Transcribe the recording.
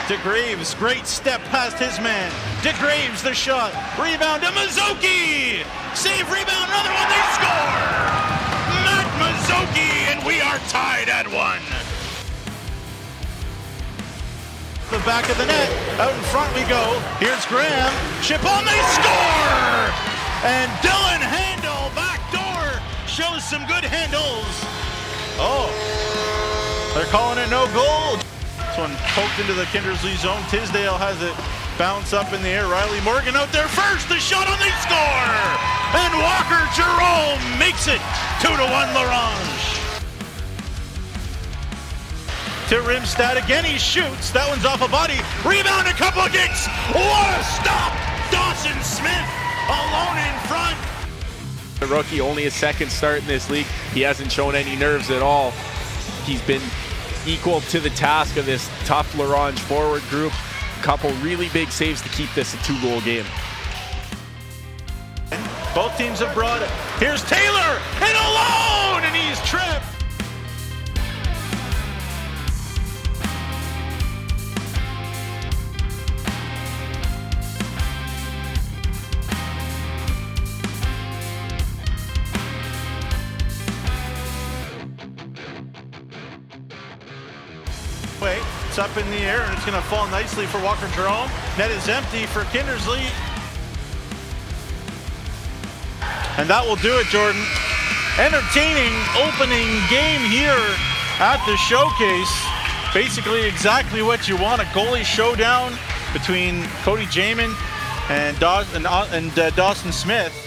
DeGraves, great step past his man. DeGraves, the shot. Rebound to Mazzocchi. Save, rebound, another one, they score! Matt Mazzocchi, and we are tied at 1. The back of the net, out in front we go. Here's Graham, chip on, they score! And Dylan Handel, back door, shows some good handles. Oh, they're calling it no goal. This one poked into the Kindersley zone. Tisdale has it bounce up in the air. Riley Morgan out there first, the shot on, they score! And Walker Jerome makes it 2-1 Larange. To Rimstad again, he shoots. That one's off a body. Rebound, a couple of kicks. What a stop! Dawson Smith alone in front. The rookie, only his second start in this league. He hasn't shown any nerves at all. He's been equal to the task of this tough Larange forward group. Couple really big saves to keep this a 2-goal game. Both teams have brought it. Here's Taylor, and alone, and he's tripped. It's up in the air, and it's going to fall nicely for Walker Jerome. Net is empty for Kindersley. And that will do it, Jordan. Entertaining opening game here at the showcase. Basically exactly what you want, a goalie showdown between Cody Jamin and Dawson Smith.